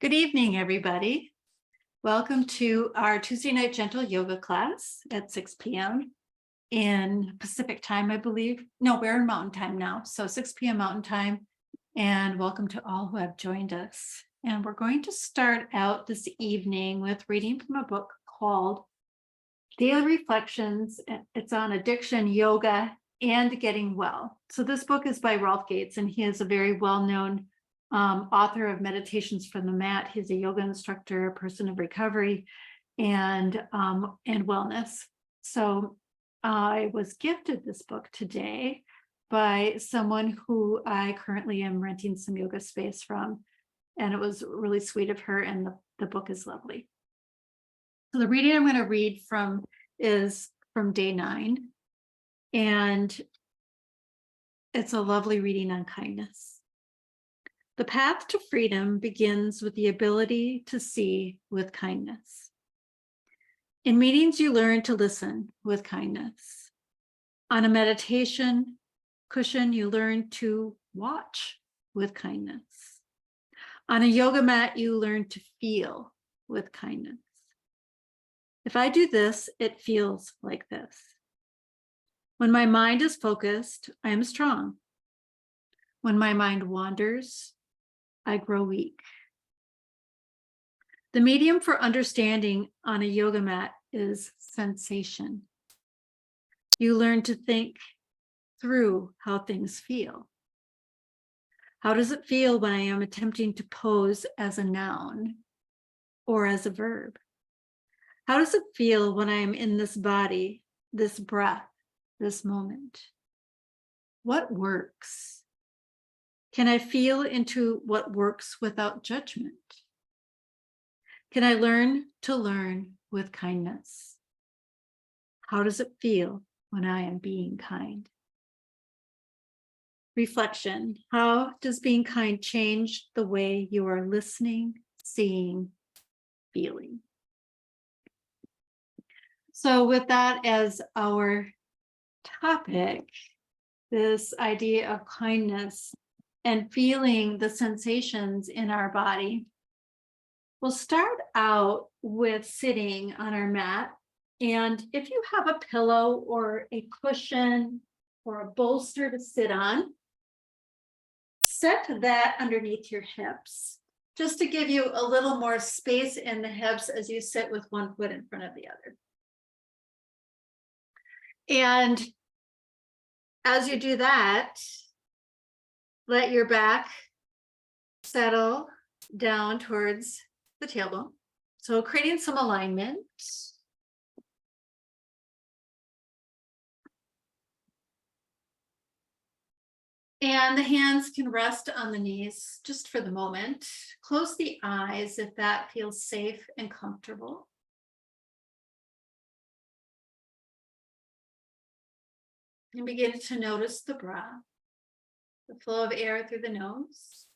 Good evening, everybody. Welcome to our Tuesday night gentle yoga class at 6 p.m. in Pacific time, I believe. No, we're in Mountain time now, so 6 p.m. Mountain time. And welcome to all who have joined us. And we're going to start out this evening with reading from a book called Daily Reflections. It's on addiction, yoga, and getting well. So this book is by Rolf Gates, and he is a very well-known author of Meditations from the Mat. He's a yoga instructor, a person of recovery, and wellness. So I was gifted this book today by someone who I currently am renting some yoga space from, and it was really sweet of her, and the book is lovely. So the reading I'm going to read from is from day 9, and it's a lovely reading on kindness. The path to freedom begins with the ability to see with kindness. In meetings, you learn to listen with kindness. On a meditation cushion, you learn to watch with kindness. On a yoga mat, you learn to feel with kindness. If I do this, it feels like this. When my mind is focused, I am strong. When my mind wanders, I grow weak. The medium for understanding on a yoga mat is sensation. You learn to think through how things feel. How does it feel when I am attempting to pose as a noun or as a verb? How does it feel when I am in this body, this breath, this moment? What works? Can I feel into what works without judgment? Can I learn to learn with kindness? How does it feel when I am being kind? Reflection. How does being kind change the way you are listening, seeing, feeling? So with that as our topic, this idea of kindness and feeling the sensations in our body, we'll start out with sitting on our mat. And if you have a pillow or a cushion or a bolster to sit on, set that underneath your hips, just to give you a little more space in the hips as you sit with one foot in front of the other. And as you do that, let your back settle down towards the tailbone. So creating some alignment. And the hands can rest on the knees just for the moment. Close the eyes if that feels safe and comfortable. And begin to notice the breath, the flow of air through the nose.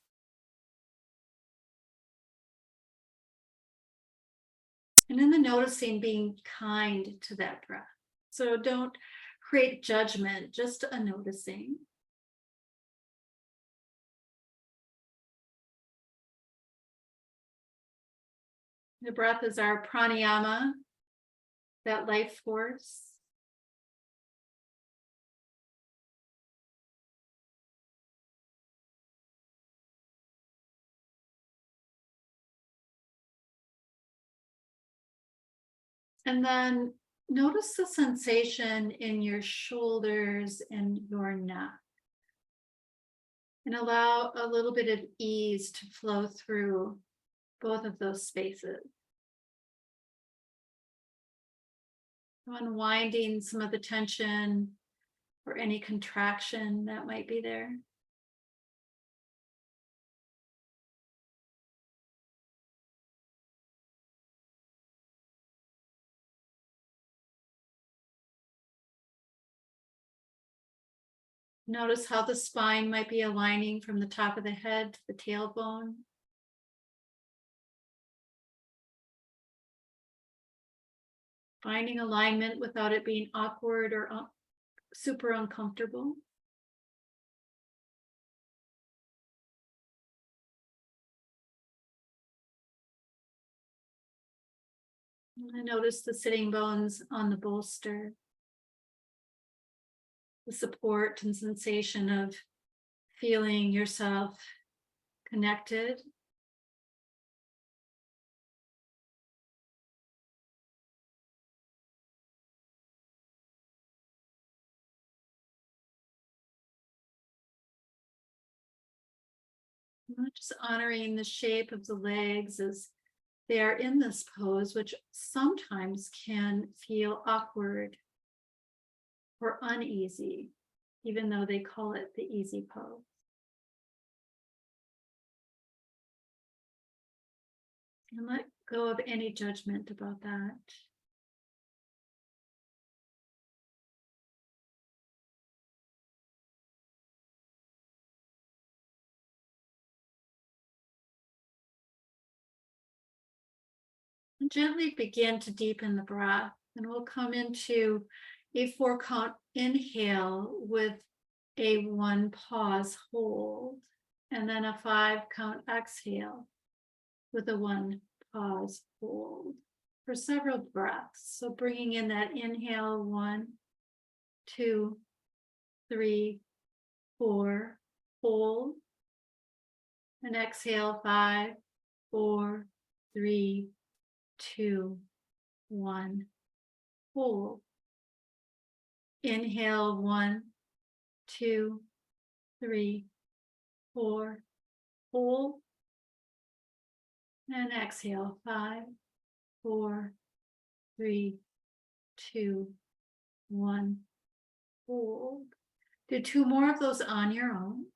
And in the noticing, being kind to that breath. So don't create judgment, just a noticing. The breath is our pranayama, that life force. And then notice the sensation in your shoulders and your neck. And allow a little bit of ease to flow through both of those spaces. Unwinding some of the tension or any contraction that might be there. Notice how the spine might be aligning from the top of the head to the tailbone. Finding alignment without it being awkward or super uncomfortable. I notice the sitting bones on the bolster, the support and sensation of feeling yourself connected. Just honoring the shape of the legs as they are in this pose, which sometimes can feel awkward or uneasy, even though they call it the easy pose. And let go of any judgment about that. And gently begin to deepen the breath, and we'll come into a 4-count inhale with a 1 pause hold, and then a 5-count exhale with a 1 pause hold for several breaths. So bringing in that inhale, 1, 2, 3, 4, hold, and exhale, 5, 4, 3, 2, 1, hold. Inhale, 1, 2, 3, 4, hold. And exhale, 5, 4, 3, 2, 1, hold. Do 2 more of those on your own.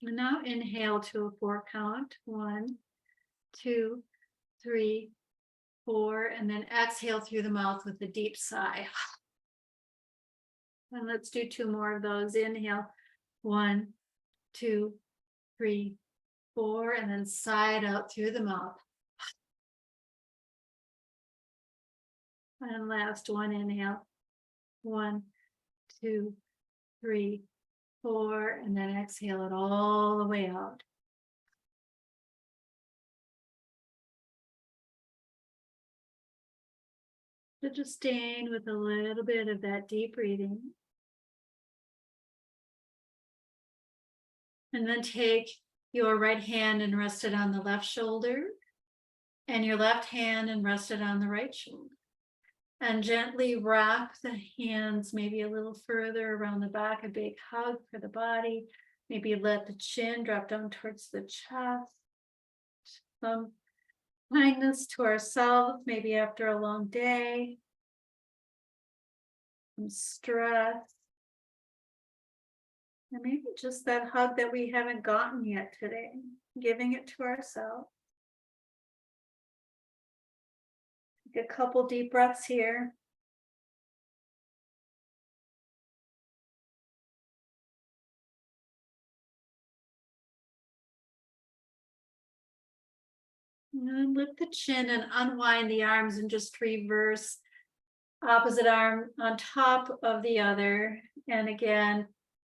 And now inhale to a 4-count. 1, 2, 3, 4, and then exhale through the mouth with a deep sigh. And let's do 2 more of those. Inhale, 1, 2, 3, 4, and then sigh it out through the mouth. And last one, inhale, 1, 2, 3, 4, and then exhale it all the way out. So just staying with a little bit of that deep breathing. And then take your right hand and rest it on the left shoulder, and your left hand and rest it on the right shoulder. And gently wrap the hands maybe a little further around the back, a big hug for the body. Maybe let the chin drop down towards the chest. Some kindness to ourselves, maybe after a long day. Some stress. And maybe just that hug that we haven't gotten yet today, giving it to ourselves. Take a couple deep breaths here. And then lift the chin and unwind the arms and just reverse opposite arm on top of the other. And again,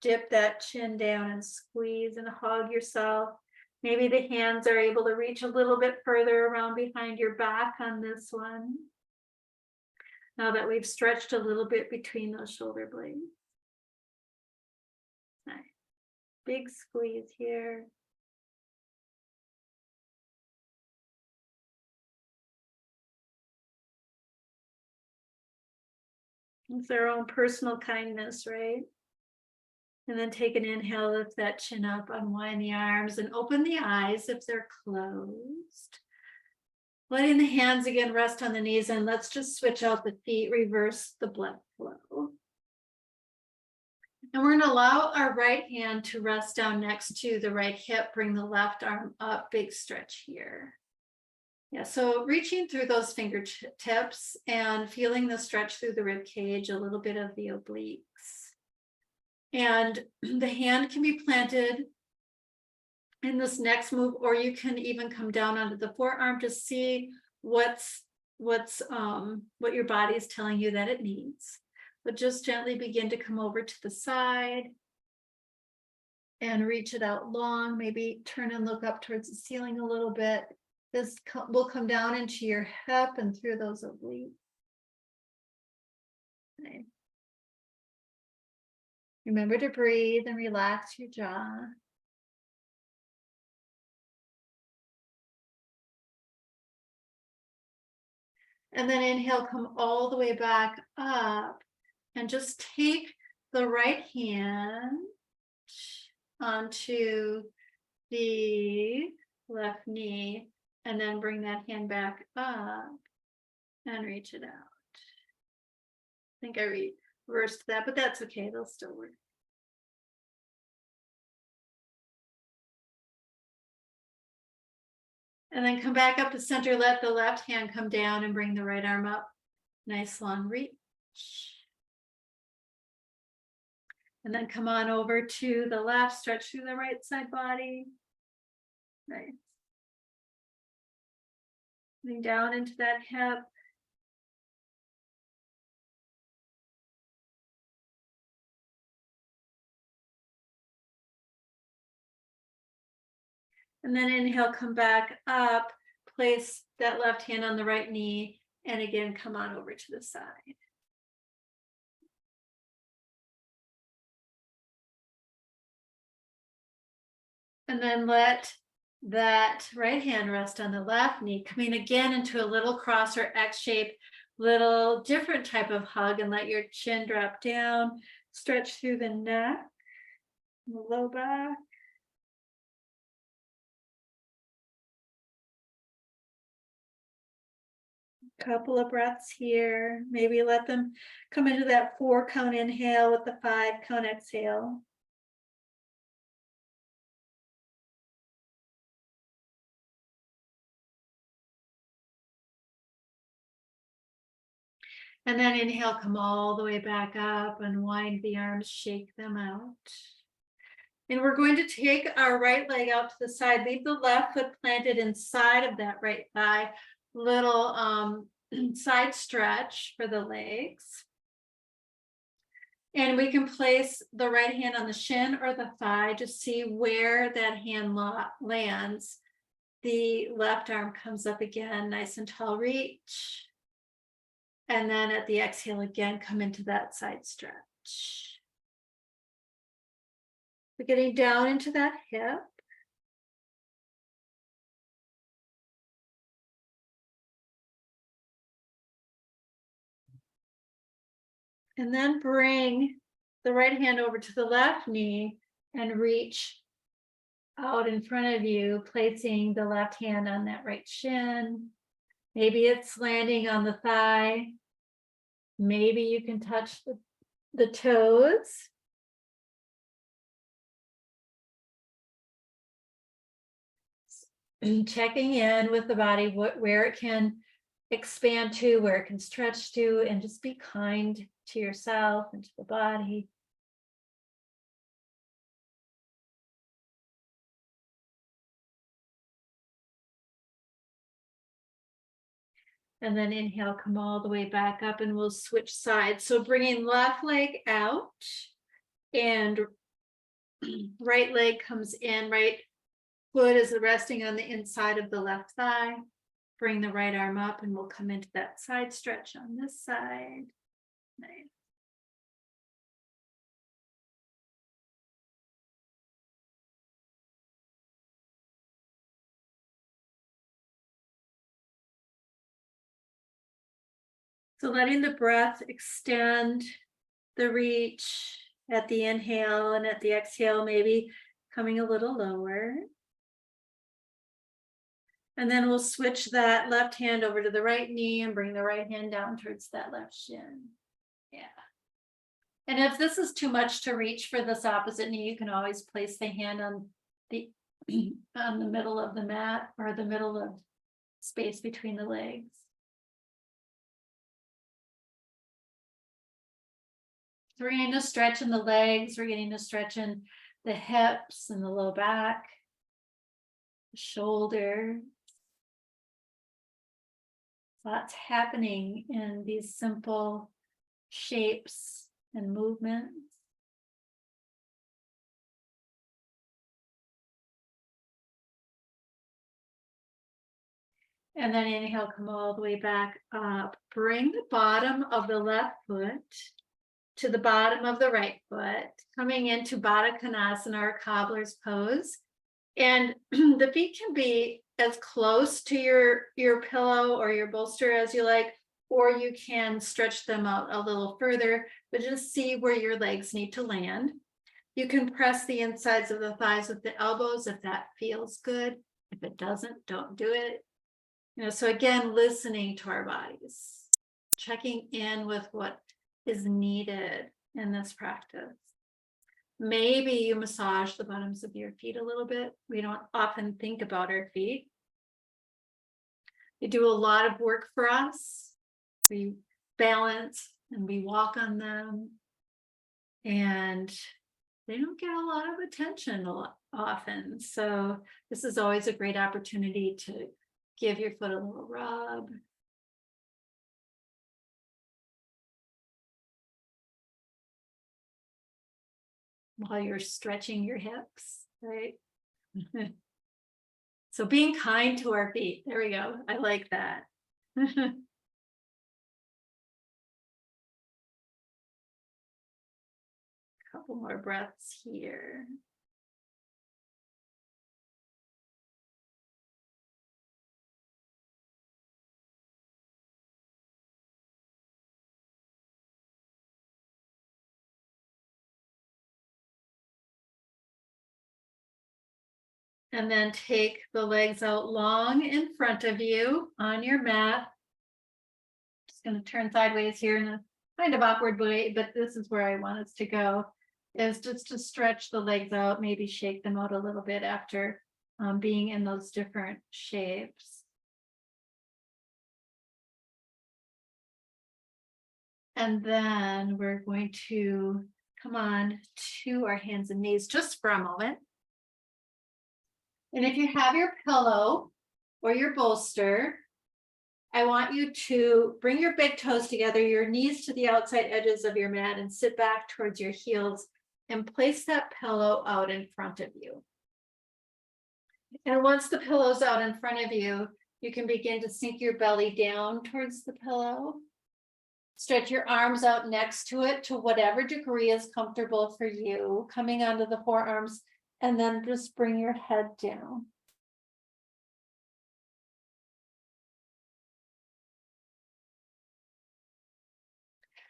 dip that chin down and squeeze and hug yourself. Maybe the hands are able to reach a little bit further around behind your back on this one. Now that we've stretched a little bit between those shoulder blades. Nice. Big squeeze here. It's our own personal kindness, right? And then take an inhale, lift that chin up, unwind the arms, and open the eyes if they're closed. Letting the hands again rest on the knees, and let's just switch out the feet, reverse the blood flow. And we're going to allow our right hand to rest down next to the right hip, bring the left arm up, big stretch here. Yeah, so reaching through those fingertips and feeling the stretch through the rib cage, a little bit of the obliques. And the hand can be planted in this next move, or you can even come down onto the forearm to see what your body is telling you that it needs. But just gently begin to come over to the side and reach it out long. Maybe turn and look up towards the ceiling a little bit. This will come down into your hip and through those obliques. Okay. Remember to breathe and relax your jaw. And then inhale, come all the way back up and just take the right hand onto the left knee and then bring that hand back up and reach it out. I think I reversed that, but that's okay, they'll still work. And then come back up to center, let the left hand come down and bring the right arm up. Nice long reach. And then come on over to the left, stretch through the right side body. Nice. Coming down into that hip. And then inhale, come back up, place that left hand on the right knee, and again, come on over to the side. And then let that right hand rest on the left knee, coming again into a little cross or X shape, little different type of hug, and let your chin drop down, stretch through the neck, the low back. Couple of breaths here. Maybe let them come into that 4 count inhale with the 5 count exhale. And then inhale, come all the way back up, unwind the arms, shake them out. And we're going to take our right leg out to the side, leave the left foot planted inside of that right thigh, little side stretch for the legs. And we can place the right hand on the shin or the thigh to see where that hand lands. The left arm comes up again, nice and tall reach. And then at the exhale again, come into that side stretch. We're getting down into that hip. And then bring the right hand over to the left knee and reach out in front of you, placing the left hand on that right shin. Maybe it's landing on the thigh. Maybe you can touch the toes. Checking in with the body, where it can expand to, where it can stretch to, and just be kind to yourself and to the body. And then inhale, come all the way back up, and we'll switch sides. So bringing left leg out and right leg comes in, right foot is resting on the inside of the left thigh. Bring the right arm up and we'll come into that side stretch on this side. Nice. So letting the breath extend the reach at the inhale, and at the exhale, maybe coming a little lower. And then we'll switch that left hand over to the right knee and bring the right hand down towards that left shin. Yeah. And if this is too much to reach for this opposite knee, you can always place the hand on the middle of the mat, or the middle of space between the legs. So we're getting a stretch in the legs, we're getting a stretch in the hips and the low back, the shoulder. Lots happening in these simple shapes and movements. And then inhale, come all the way back up. Bring the bottom of the left foot to the bottom of the right foot, coming into Baddha Konasana or cobbler's pose. And the feet can be as close to your pillow or your bolster as you like, or you can stretch them out a little further, but just see where your legs need to land. You can press the insides of the thighs with the elbows if that feels good. If it doesn't, don't do it. So again, listening to our bodies, checking in with what is needed in this practice. Maybe you massage the bottoms of your feet a little bit. We don't often think about our feet. They do a lot of work for us. We balance and we walk on them. And they don't get a lot of attention often. So this is always a great opportunity to give your foot a little rub. While you're stretching your hips, right? So being kind to our feet. There we go. I like that. Couple more breaths here. And then take the legs out long in front of you on your mat. Just going to turn sideways here in a kind of awkward way, but this is where I want us to go, is just to stretch the legs out, maybe shake them out a little bit after being in those different shapes. And then we're going to come on to our hands and knees just for a moment. And if you have your pillow or your bolster, I want you to bring your big toes together, your knees to the outside edges of your mat, and sit back towards your heels and place that pillow out in front of you. And once the pillow's out in front of you, you can begin to sink your belly down towards the pillow. Stretch your arms out next to it to whatever degree is comfortable for you, coming onto the forearms, and then just bring your head down.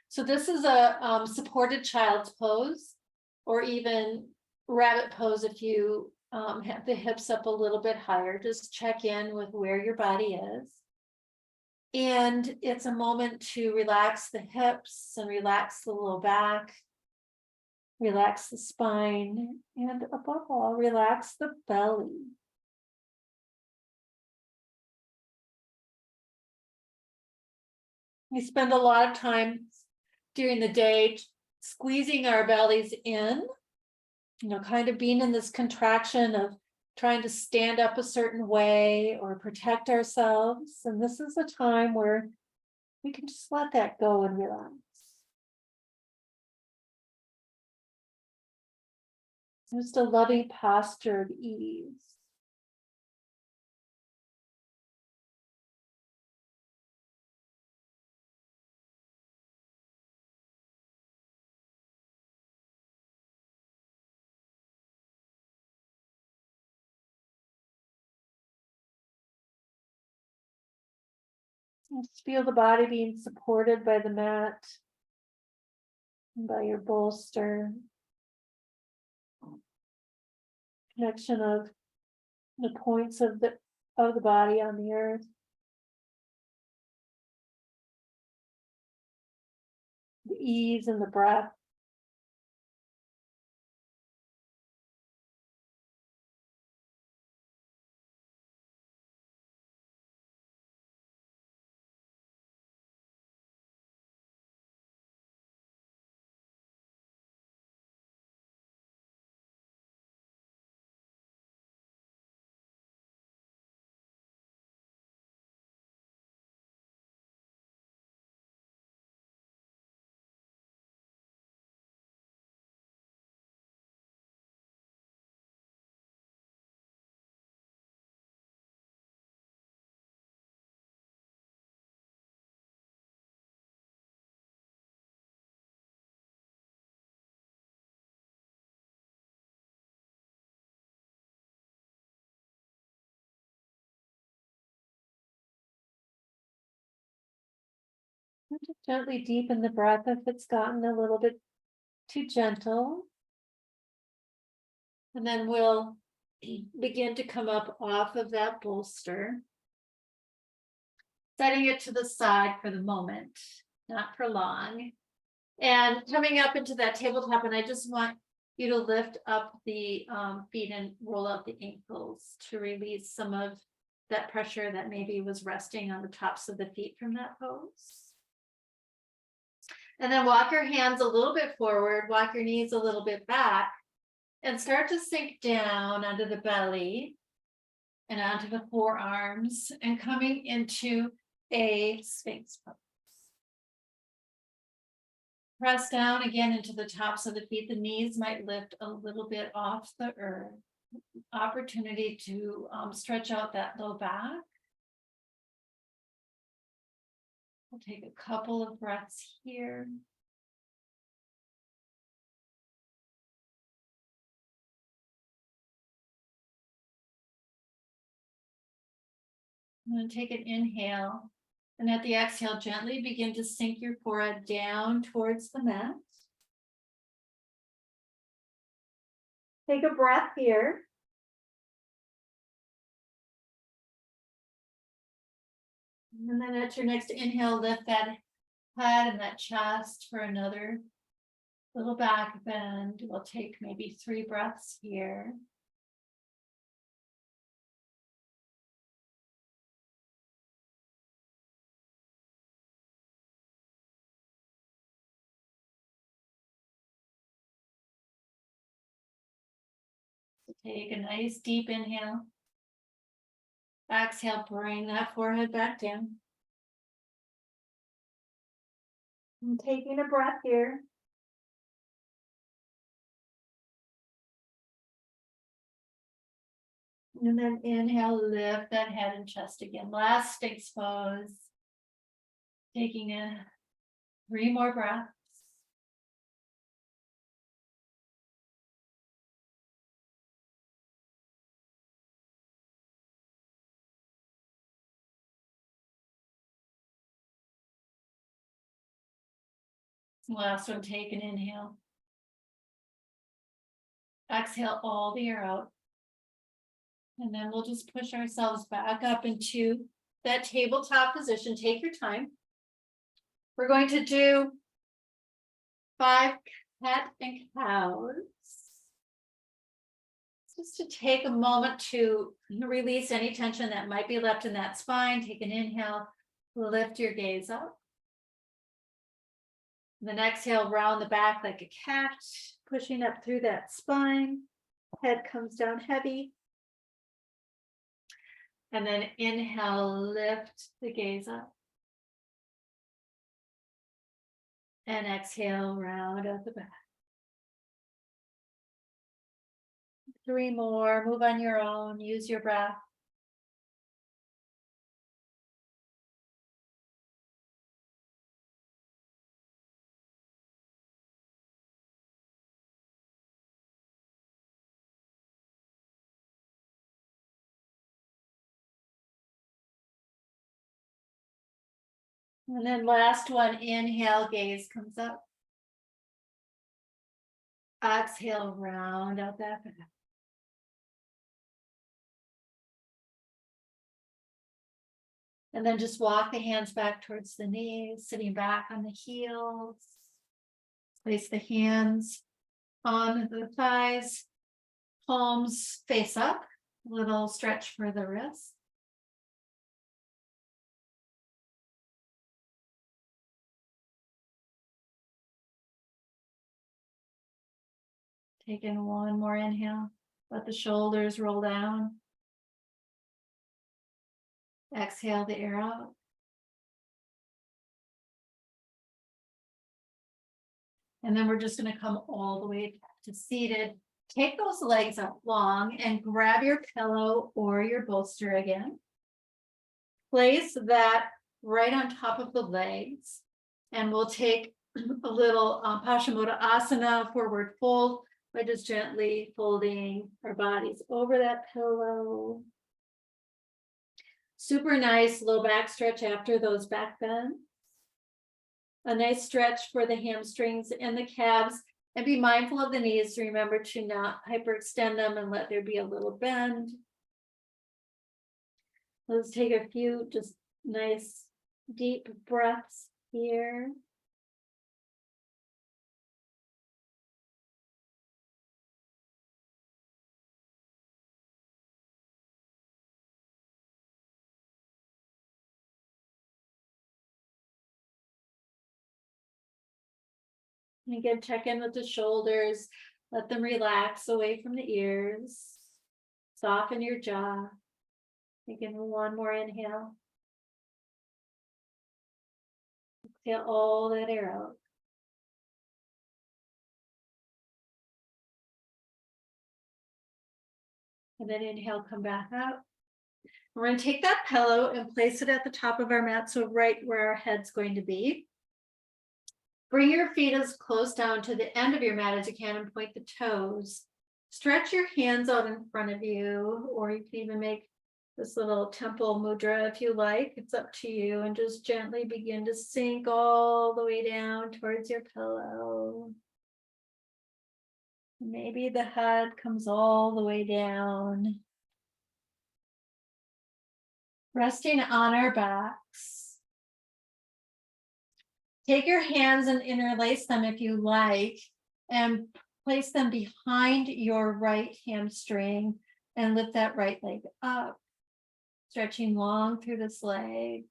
So this is a supported child's pose, or even rabbit pose if you have the hips up a little bit higher. Just check in with where your body is. And it's a moment to relax the hips and relax the low back, relax the spine, and above all, relax the belly. We spend a lot of time during the day squeezing our bellies in, kind of being in this contraction of trying to stand up a certain way or protect ourselves. And this is a time where we can just let that go and relax. Just a loving posture of ease. Just feel the body being supported by the mat and by your bolster. Connection of the points of the body on the earth. The ease and the breath. And just gently deepen the breath if it's gotten a little bit too gentle. And then we'll begin to come up off of that bolster. Setting it to the side for the moment, not for long. And coming up into that tabletop, and I just want you to lift up the feet and roll out the ankles to release some of that pressure that maybe was resting on the tops of the feet from that pose. And then walk your hands a little bit forward, walk your knees a little bit back, and start to sink down onto the belly and onto the forearms and coming into a Sphinx pose. Press down again into the tops of the feet. The knees might lift a little bit off the earth. Opportunity to stretch out that low back. We'll take a couple of breaths here. I'm going to take an inhale. And at the exhale, gently begin to sink your forehead down towards the mat. Take a breath here. And then at your next inhale, lift that head and that chest for another little back bend. We'll take maybe 3 breaths here. So take a nice deep inhale. Exhale, bring that forehead back down. And taking a breath here. And then inhale, lift that head and chest again. Last Sphinx pose. Taking in 3 more breaths. Last one, take an inhale. Exhale all the air out. And then we'll just push ourselves back up into that tabletop position. Take your time. We're going to do 5 cat and cows. Just to take a moment to release any tension that might be left in that spine. Take an inhale, lift your gaze up. Then exhale, round the back like a cat, pushing up through that spine. Head comes down heavy. And then inhale, lift the gaze up. And exhale, round out the back. 3 more, move on your own, use your breath. And then last one, inhale, gaze comes up. Exhale, round out that back. And then just walk the hands back towards the knees, sitting back on the heels. Place the hands on the thighs, palms face up, a little stretch for the wrist. Take in 1 more inhale, let the shoulders roll down. Exhale the air out. And then we're just going to come all the way to seated. Take those legs up long and grab your pillow or your bolster again. Place that right on top of the legs. And we'll take a little Paschimottanasana, forward fold, by just gently folding our bodies over that pillow. Super nice low back stretch after those back bends. A nice stretch for the hamstrings and the calves, and be mindful of the knees. Remember to not hyperextend them and let there be a little bend. Let's take a few just nice deep breaths here. And again, check in with the shoulders, let them relax away from the ears. Soften your jaw. Again, one more inhale. Exhale all that air out. And then inhale, come back up. We're going to take that pillow and place it at the top of our mat, so right where our head's going to be. Bring your feet as close down to the end of your mat as you can and point the toes. Stretch your hands out in front of you, or you can even make this little temple mudra if you like. It's up to you. And just gently begin to sink all the way down towards your pillow. Maybe the head comes all the way down. Resting on our backs. Take your hands and interlace them if you like, and place them behind your right hamstring and lift that right leg up, stretching long through this leg.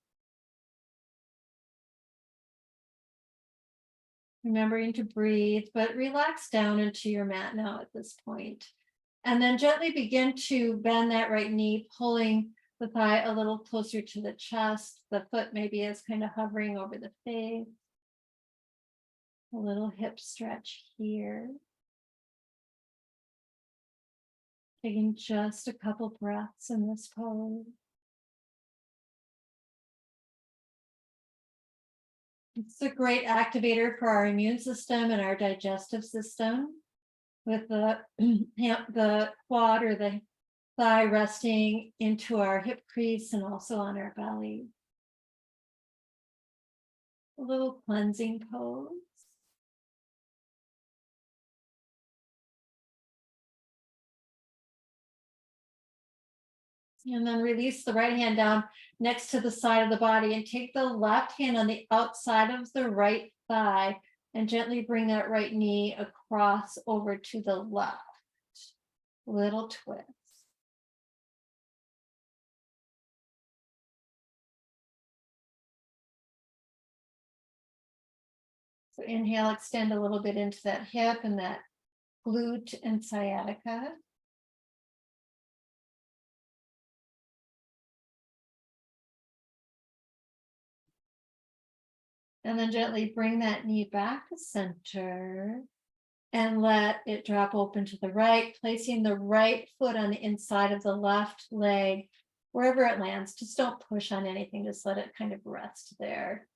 Remembering to breathe, but relax down into your mat now at this point. And then gently begin to bend that right knee, pulling the thigh a little closer to the chest. The foot maybe is kind of hovering over the face. A little hip stretch here. Taking just a couple breaths in this pose. It's a great activator for our immune system and our digestive system, with the quad or the thigh resting into our hip crease and also on our belly. A little cleansing pose. And then release the right hand down next to the side of the body and take the left hand on the outside of the right thigh and gently bring that right knee across over to the left. Little twist. So inhale, extend a little bit into that hip and that glute and sciatica. And then gently bring that knee back to center and let it drop open to the right, placing the right foot on the inside of the left leg, wherever it lands. Just don't push on anything, just let it kind of rest there.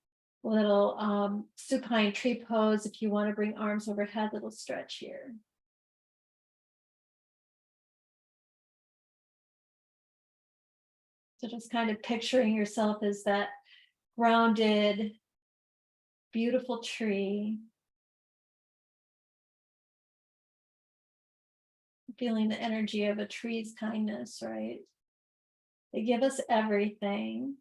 Little supine tree pose. If you want to bring arms overhead, little stretch here. So just kind of picturing yourself as that grounded, beautiful tree. Feeling the energy of a tree's kindness, right? They give us everything.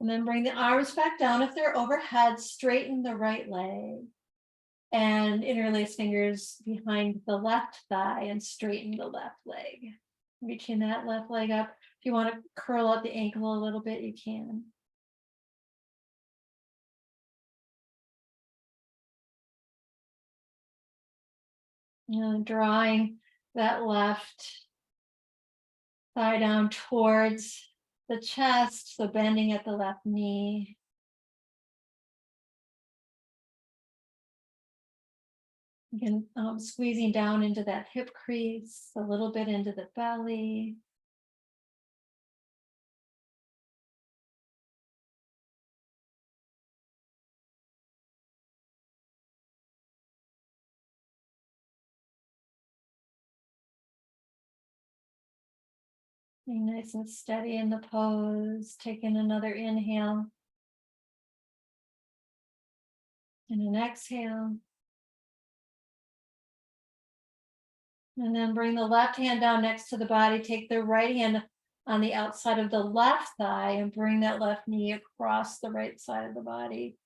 And then bring the arms back down. If they're overhead, straighten the right leg. And interlace fingers behind the left thigh and straighten the left leg. Reaching that left leg up. If you want to curl up the ankle a little bit, you can. And drawing that left thigh down towards the chest, so bending at the left knee. Again, squeezing down into that hip crease, a little bit into the belly. Be nice and steady in the pose, taking another inhale. And an exhale. And then bring the left hand down next to the body. Take the right hand on the outside of the left thigh and bring that left knee across the right side of the body.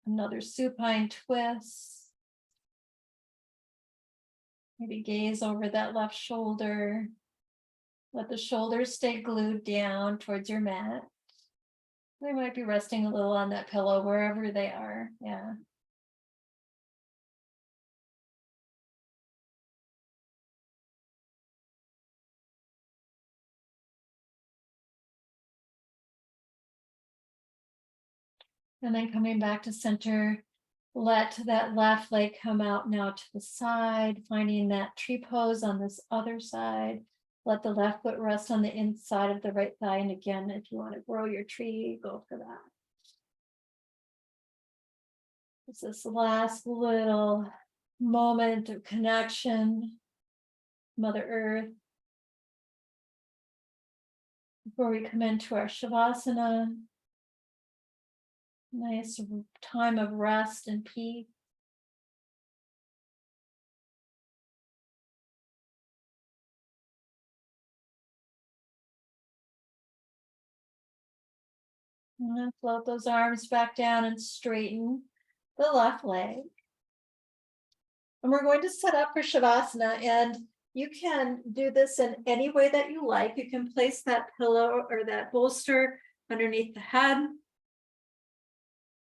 Another supine twist. Maybe gaze over that left shoulder. Let the shoulders stay glued down towards your mat. They might be resting a little on that pillow wherever they are. Yeah. And then coming back to center, let that left leg come out now to the side, finding that tree pose on this other side. Let the left foot rest on the inside of the right thigh. And again, if you want to grow your tree, go for that. It's this last little moment of connection, Mother Earth, before we come into our Shavasana. Nice time of rest and peace. And then float those arms back down and straighten the left leg. And we're going to set up for Shavasana, and you can do this in any way that you like. You can place that pillow or that bolster underneath the head.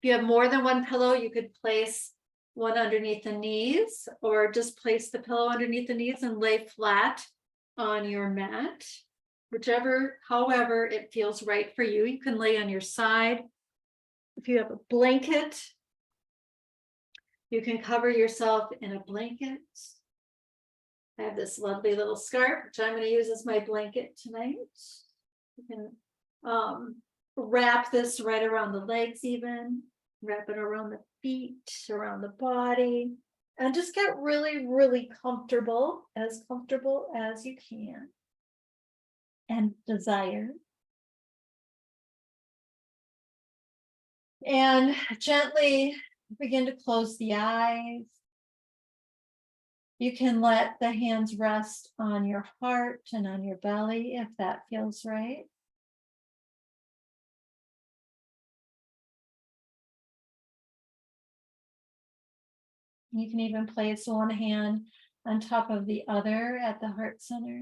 If you have more than one pillow, you could place one underneath the knees, or just place the pillow underneath the knees and lay flat on your mat. Whichever, however it feels right for you. You can lay on your side. If you have a blanket, you can cover yourself in a blanket. I have this lovely little scarf, which I'm going to use as my blanket tonight. You can wrap this right around the legs even, wrap it around the feet, around the body, and just get really, really comfortable as you can and desire. And gently begin to close the eyes. You can let the hands rest on your heart and on your belly if that feels right. You can even place one hand on top of the other at the heart center.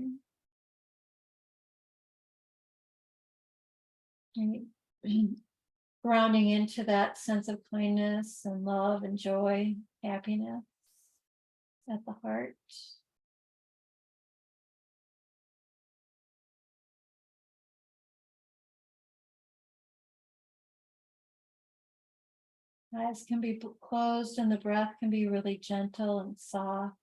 Grounding into that sense of kindness and love and joy, happiness at the heart. Eyes can be closed and the breath can be really gentle and soft.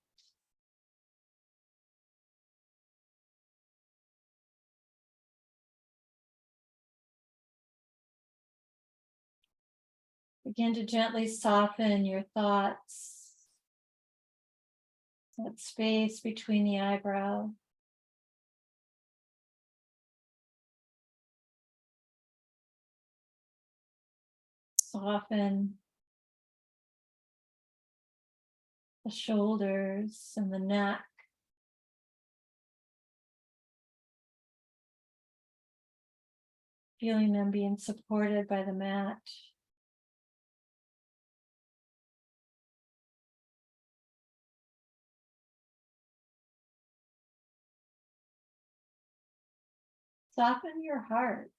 Begin to gently soften your thoughts. That space between the eyebrows. Soften the shoulders and the neck. Feeling them being supported by the mat. Soften your heart.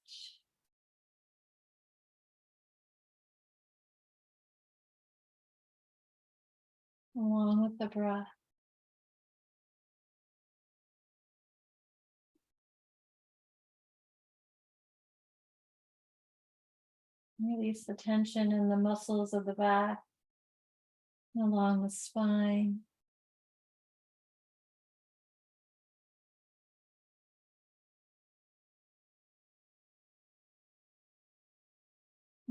Along with the breath. Release the tension in the muscles of the back, along the spine.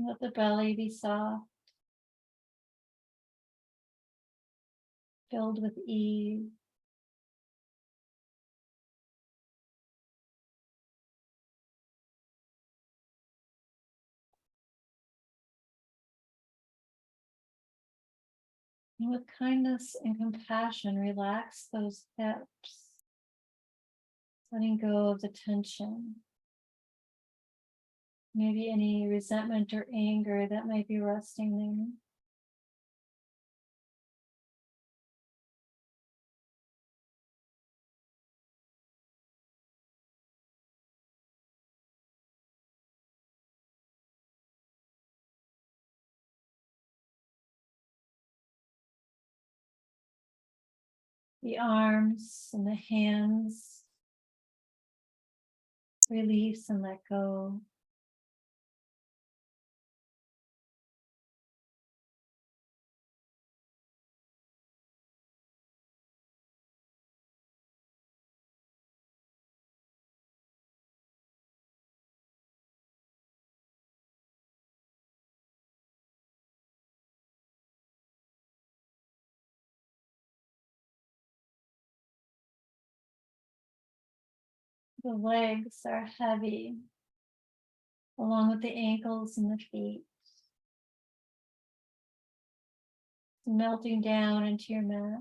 Let the belly be soft, filled with ease. And with kindness and compassion, relax those hips, letting go of the tension. Maybe any resentment or anger that might be resting there. The arms and the hands, release and let go. The legs are heavy, along with the ankles and the feet. Melting down into your mat.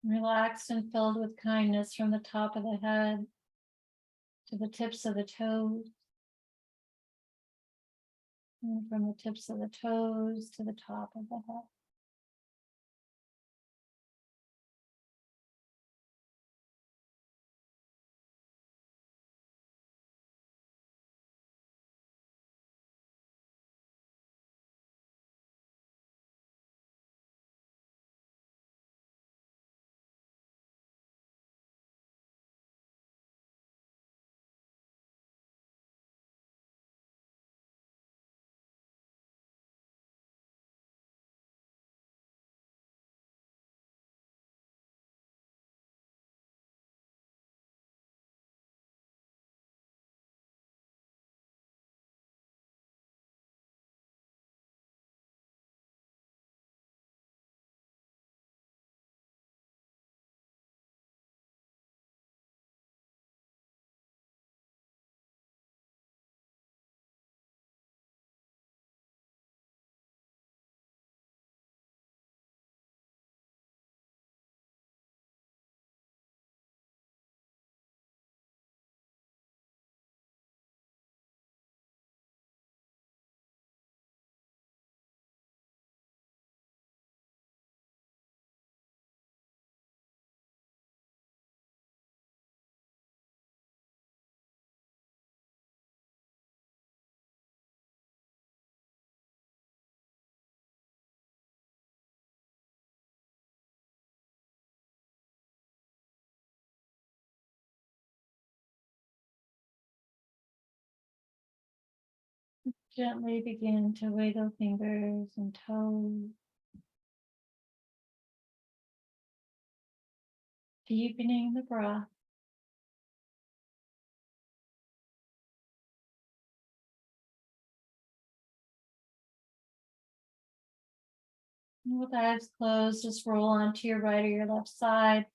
Relaxed and filled with kindness from the top of the head to the tips of the toes. And from the tips of the toes to the top of the head. Gently begin to wiggle fingers and toes. Deepening the breath. And with eyes closed, just roll onto your right or your left side.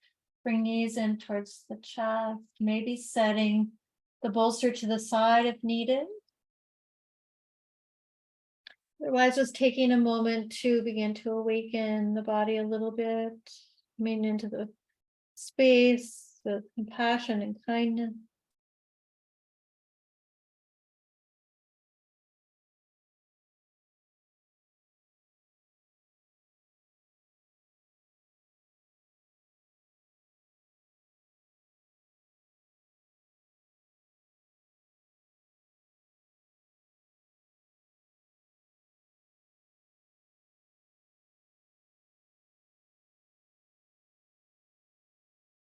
Bring knees in towards the chest, maybe setting the bolster to the side if needed. Otherwise, just taking a moment to begin to awaken the body a little bit, coming into the space with compassion and kindness.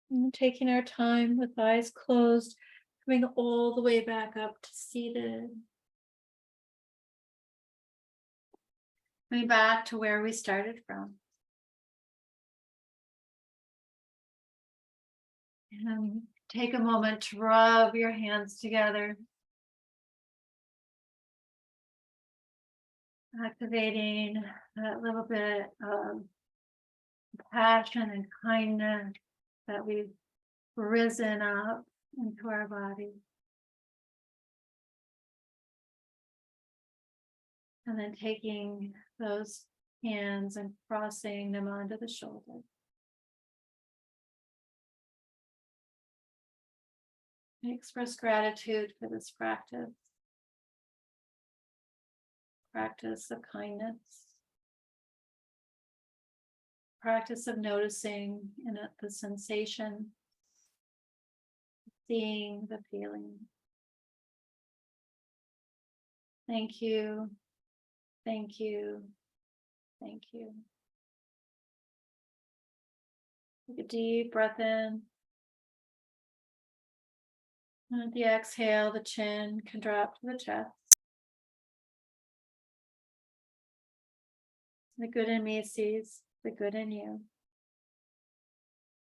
And taking our time with eyes closed, coming all the way back up to seated. Coming back to where we started from. And take a moment to rub your hands together. Activating that little bit of passion and kindness that we've risen up into our body. And then taking those hands and crossing them onto the shoulder. I express gratitude for this practice. Practice of kindness. Practice of noticing in it the sensation, seeing the feeling. Thank you. Thank you. Thank you. Take a deep breath in. And at the exhale, the chin can drop to the chest. The good in me sees the good in you.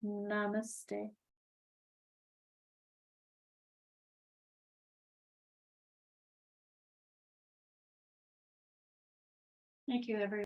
Namaste. Thank you, everyone.